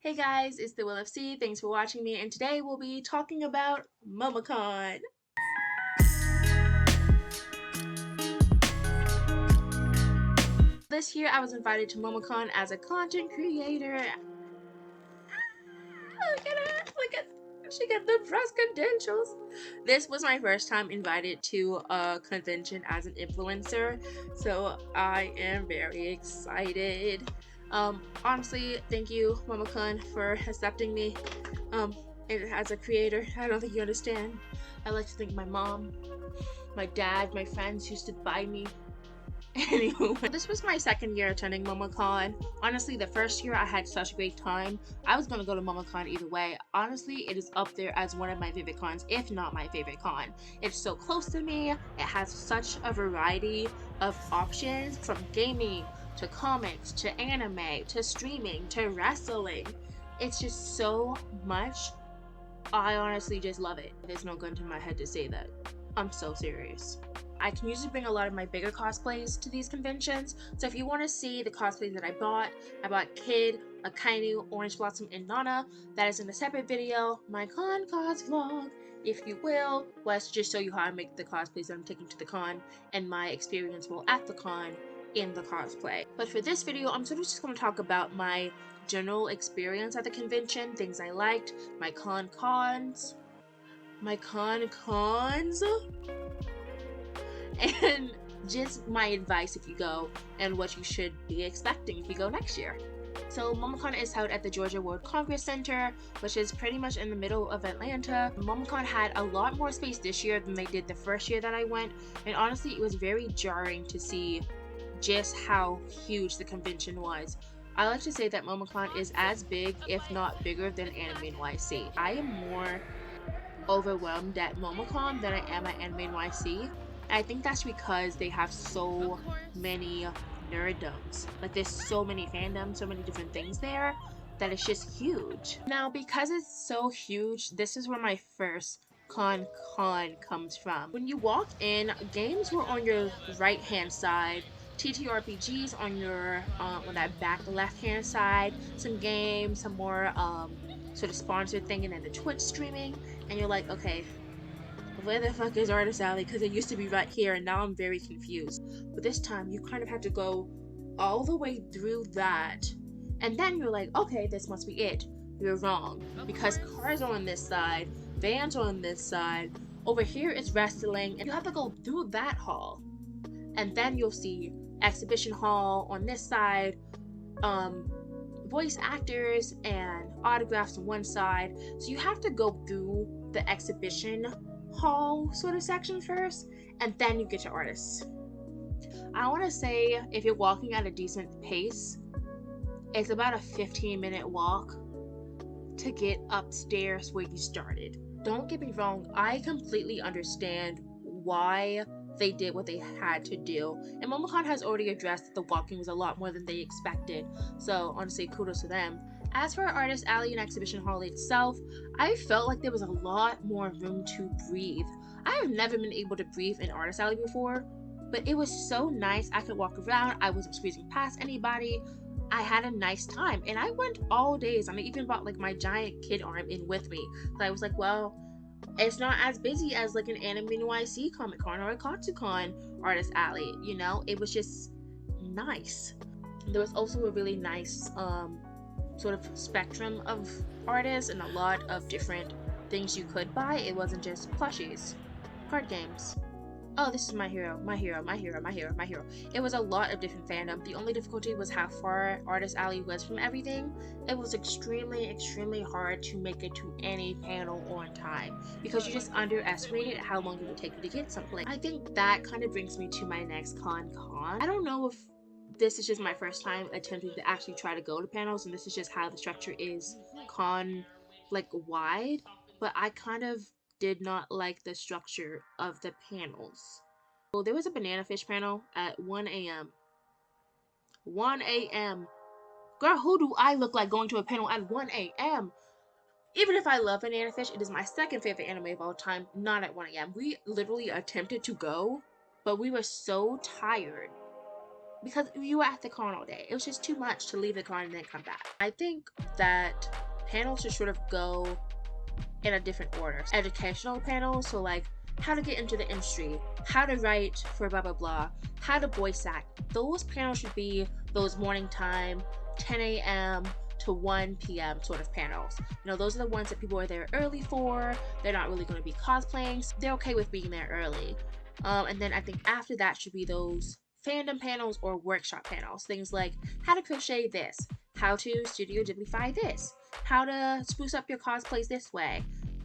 Hey guys, it's TheWillofC. Thanks for watching me, and today we'll be talking about Momocon. This year I was invited to Momocon as a content creator. Look at her! She got the press credentials. This was my first time invited to a convention as an influencer, so I am very excited. Honestly, thank you, Momocon, for accepting me. And as a creator, I don't think you understand. I like to thank my mom, my dad, my friends who stood by me. Anyway, this was my second year attending Momocon. Honestly, the first year I had such a great time. I was gonna go to Momocon either way. Honestly, it is up there as one of my favorite cons, if not my favorite con. It's so close to me. It has such a variety of options, from gaming to comics to anime to streaming to wrestling. It's just so much. I honestly just love it. There's no gun to my head to say that. I'm so serious. I can usually bring a lot of my bigger cosplays to these conventions, so if you want to see the cosplays that I bought Kid, Akainu, Orange Blossom, and Nana. That is in a separate video, my con cos vlog, if you will, was just show you how I make the cosplays that I'm taking to the con and my experience while at the con in the cosplay. But for this video, I'm sort of just going to talk about my general experience at the convention, things I liked, my cons, and just my advice if you go and what you should be expecting if you go next year. So Momocon is held at the Georgia World Congress Center, which is pretty much in the middle of Atlanta. Momocon had a lot more space this year than they did the first year that I went, and honestly it was very jarring to see just how huge the convention was. I like to say that Momocon is as big, if not bigger, than Anime NYC. I am more overwhelmed at Momocon than I am at Anime NYC. I think that's because they have so many nerddoms. Like, there's so many fandoms, so many different things there, that it's just huge. Now, because it's so huge, this is where my first con comes from. When you walk in, games were on your right hand side, TTRPGs on your on that back left hand side, some games, some more sort of sponsored thing, and then the Twitch streaming, and you're like, okay, where the fuck is Artist Alley? Because it used to be right here, and now I'm very confused. But this time, you kind of had to go all the way through that, and then you're like, okay, this must be it. You're wrong, because cars are on this side, vans are on this side, over here is wrestling, and you have to go through that hall, and then you'll see exhibition hall on this side, voice actors and autographs on one side. So you have to go through the exhibition hall sort of section first, and then you get your artists. I want to say if you're walking at a decent pace, it's about a 15-minute walk to get upstairs where you started. Don't get me wrong, I completely understand why they did what they had to do, and Momocon has already addressed that the walking was a lot more than they expected, so honestly kudos to them. As for Artist Alley and Exhibition Hall itself, I felt like there was a lot more room to breathe. I have never been able to breathe in Artist Alley before, but it was so nice. I could walk around, I wasn't squeezing past anybody, I had a nice time, and I went all days, and I even brought like my giant kid arm in with me, so I was like, well, it's not as busy as like an Anime NYC Comic Con or a Katsucon Artist Alley, you know? It was just nice. There was also a really nice sort of spectrum of artists and a lot of different things you could buy. It wasn't just plushies, card games. Oh, this is my hero, my hero, my hero, my hero, my hero. It was a lot of different fandom. The only difficulty was how far Artist Alley was from everything. It was extremely, extremely hard to make it to any panel on time because you just underestimated how long it would take you to get someplace. I think that kind of brings me to my next con. I don't know if this is just my first time attempting to actually try to go to panels, and this is just how the structure is con like wide, but I kind of did not like the structure of the panels. Well, there was a banana fish panel at 1 a.m. 1 a.m. Girl, who do I look like going to a panel at 1 a.m.? Even if I love banana fish, it is my second favorite anime of all time, not at 1 a.m. We literally attempted to go, but we were so tired because you were at the con all day. It was just too much to leave the con and then come back. I think that panels should sort of go in a different order. Educational panels, so like how to get into the industry, how to write for blah blah blah, how to voice act. Those panels should be those morning time, 10 a.m. to 1 p.m. sort of panels. You know, those are the ones that people are there early for. They're not really going to be cosplaying, so they're okay with being there early. And then I think after that should be those fandom panels or workshop panels. Things like how to crochet this, how to Studio Ghiblify this, how to spruce up your cosplays this way.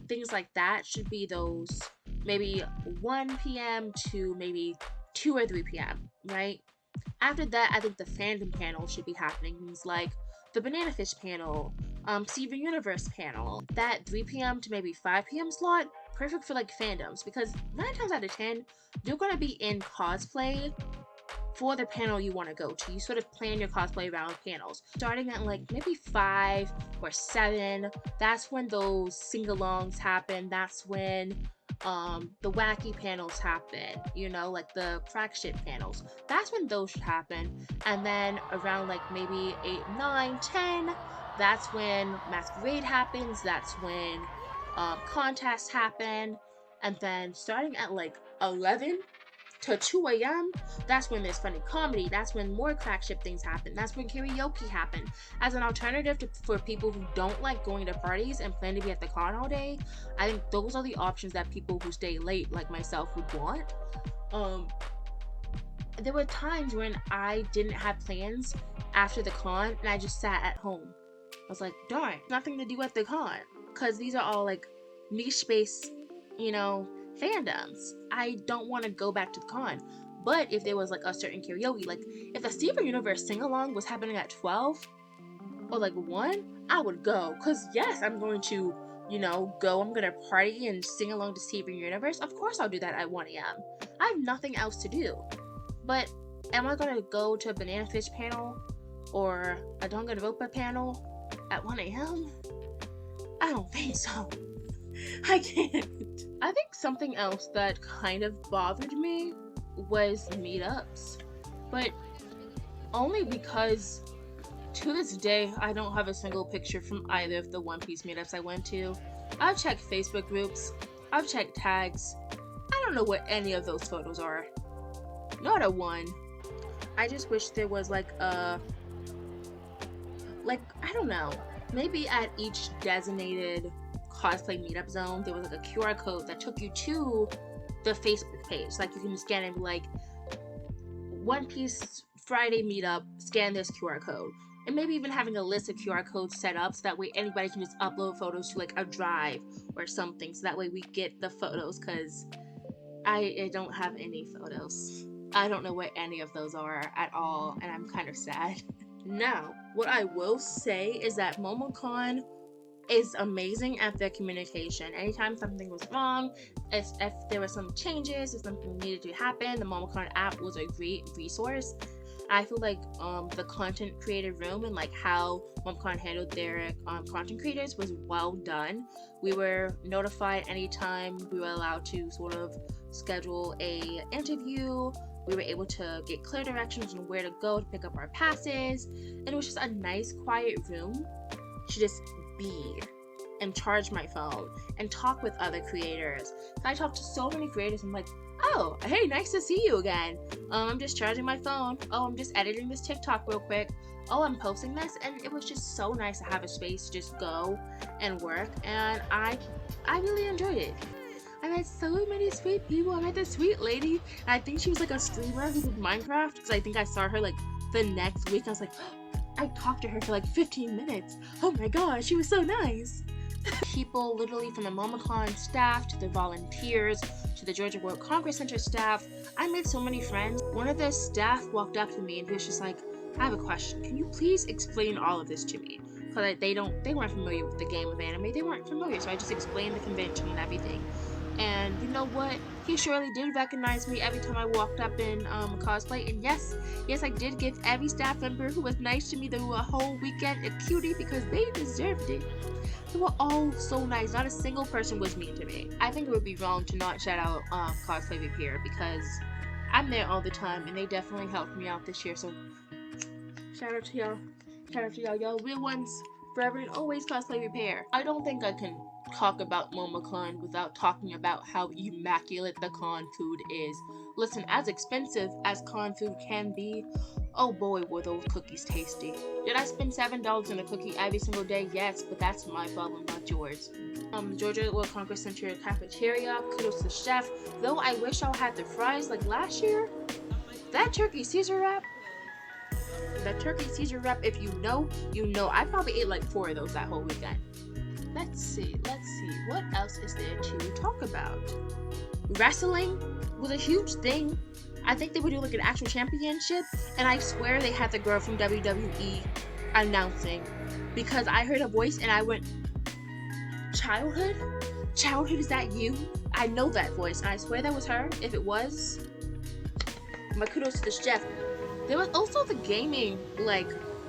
Things like that should be those maybe 1 p.m. to maybe 2 or 3 p.m., right? After that, I think the fandom panel should be happening. Things like the Banana Fish panel, Steven Universe panel. That 3 p.m. to maybe 5 p.m. slot, perfect for like fandoms, because 9 times out of 10, you're gonna be in cosplay for the panel you want to go to. You sort of plan your cosplay around panels. Starting at like maybe 5 or 7, that's when those sing-alongs happen. That's when the wacky panels happen, you know, like the crack shit panels. That's when those should happen. And then around like maybe 8, 9, 10, that's when masquerade happens. That's when contests happen. And then starting at like 11 to 2 a.m., that's when there's funny comedy. That's when more crack ship things happen. That's when karaoke happen. As an alternative for people who don't like going to parties and plan to be at the con all day, I think those are the options that people who stay late like myself would want. There were times when I didn't have plans after the con and I just sat at home. I was like, darn, nothing to do at the con, because these are all like niche space, you know, fandoms. I don't want to go back to the con. But if there was like a certain karaoke, like if the Steven Universe sing-along was happening at 12 or like 1, I would go. Because yes, I'm going to, you know, go. I'm going to party and sing along to Steven Universe. Of course I'll do that at 1 a.m. I have nothing else to do. But am I going to go to a Banana Fish panel or a Danganronpa panel at 1 a.m.? I don't think so. I can't. I think something else that kind of bothered me was meetups, but only because to this day I don't have a single picture from either of the One Piece meetups I went to. I've checked Facebook groups, I've checked tags. I don't know what any of those photos are. Not a one. I just wish there was like I don't know, maybe at each designated cosplay meetup zone there was like a QR code that took you to the Facebook page. Like you can scan and be like, One Piece Friday meetup, scan this QR code. And maybe even having a list of QR codes set up so that way anybody can just upload photos to like a drive or something, so that way we get the photos, because I don't have any photos. I don't know what any of those are at all, and I'm kind of sad. Now, what I will say is that Momocon is amazing at their communication. Anytime something was wrong, if there were some changes, if something needed to happen, the Momocon app was a great resource. I feel like the content creator room and like how Momocon handled their content creators was well done. We were notified anytime we were allowed to sort of schedule a interview. We were able to get clear directions on where to go to pick up our passes, and it was just a nice quiet room to just be and charge my phone and talk with other creators. I talked to so many creators. I'm like, oh, hey, nice to see you again. I'm just charging my phone. Oh, I'm just editing this TikTok real quick. Oh, I'm posting this. And it was just so nice to have a space to just go and work, and I really enjoyed it. I met so many sweet people. I met this sweet lady, and I think she was like a streamer who did Minecraft, because I think I saw her like the next week. I was like, I talked to her for like 15 minutes. Oh my gosh, she was so nice. People literally from the Momocon staff to the volunteers to the Georgia World Congress Center staff. I made so many friends. One of the staff walked up to me and he was just like, I have a question. Can you please explain all of this to me? Because they weren't familiar with the game of anime. They weren't familiar, so I just explained the convention and everything. And you know what? He surely did recognize me every time I walked up in cosplay. And yes, I did give every staff member who was nice to me the whole weekend a cutie, because they deserved it. They were all so nice. Not a single person was mean to me. I think it would be wrong to not shout out Cosplay Repair, because I'm there all the time, and they definitely helped me out this year. So shout out to y'all. Shout out to y'all. Y'all real ones. Forever and always cosplay repair. I don't think I can talk about Momocon without talking about how immaculate the con food is. Listen, as expensive as con food can be, oh boy, were those cookies tasty. Did I spend $7 on a cookie every single day? Yes, but that's my problem, not yours. Georgia World Congress Center cafeteria, kudos to the chef. Though I wish I had the fries like last year. That turkey Caesar wrap, if you know, you know. I probably ate like 4 of those that whole weekend. Let's see, what else is there to talk about? Wrestling was a huge thing. I think they would do like an actual championship, and I swear they had the girl from WWE announcing, because I heard a voice and I went, Childhood, is that you? I know that voice, and I swear that was her. If it was, my kudos to the chef. There was also the gaming like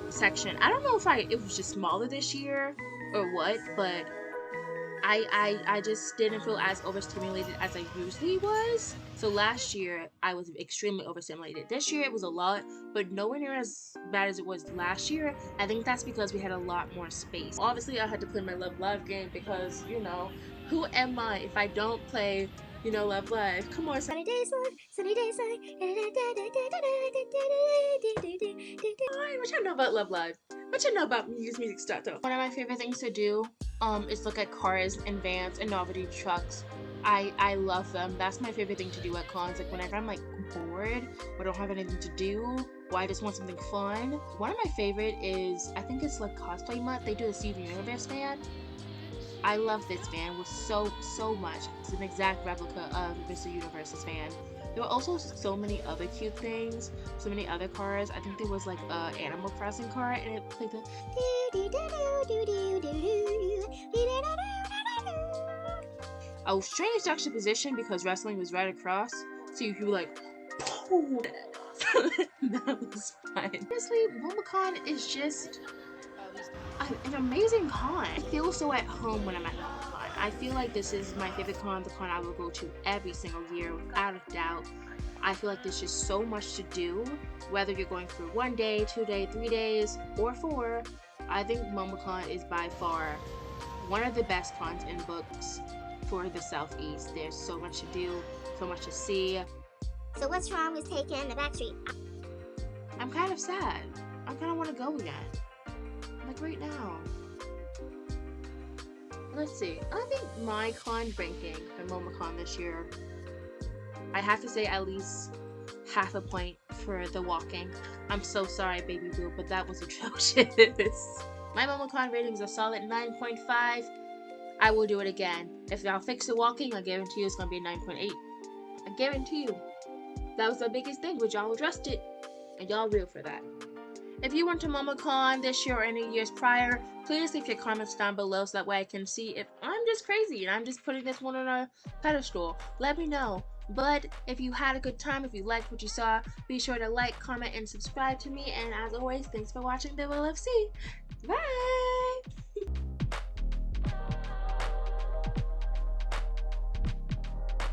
section. I don't know if it was just smaller this year or what, but I just didn't feel as overstimulated as I usually was. So last year I was extremely overstimulated. This year it was a lot, but nowhere near as bad as it was last year. I think that's because we had a lot more space. Obviously I had to play my Love Live game because, you know, who am I if I don't play, you know, Love Live? Come on, sunny days live, sunny days live. What y'all know about Love Live? What you know about music starter? One of my favorite things to do is look at cars and vans and novelty trucks. I love them. That's my favorite thing to do at cons. Like whenever I'm like bored or don't have anything to do, or I just want something fun. One of my favorite is, I think it's like Cosplay Month. They do a Steven Universe van. I love this van with so much. It's an exact replica of Mr. Universe's van. There were also so many other cute things, so many other cars. I think there was like a Animal Crossing car, and it played the. I was strange juxtaposition because wrestling was right across, so you could like, that was fun. Honestly, Momocon is just an amazing con. I feel so at home when I'm at Momocon. I feel like this is my favorite con, the con I will go to every single year without a doubt. I feel like there's just so much to do, whether you're going for 1 day, 2 days, 3 days, or 4. I think Momocon is by far one of the best cons in books for the Southeast. There's so much to do, so much to see. So what's wrong with taking the back street? I'm kind of sad. I kind of want to go again. Like right now. Let's see. I think my con ranking for Momocon this year, I have to say at least half a point for the walking. I'm so sorry, baby boo, but that was atrocious. My Momocon rating is a solid 9.5. I will do it again. If y'all fix the walking, I guarantee you it's gonna be a 9.8. I guarantee you. That was the biggest thing, but y'all addressed it, and y'all real for that. If you went to Momocon this year or any years prior, please leave your comments down below so that way I can see if I'm just crazy and I'm just putting this one on a pedestal. Let me know. But if you had a good time, if you liked what you saw, be sure to like, comment, and subscribe to me. And as always, thanks for watching TheWillofC. Bye!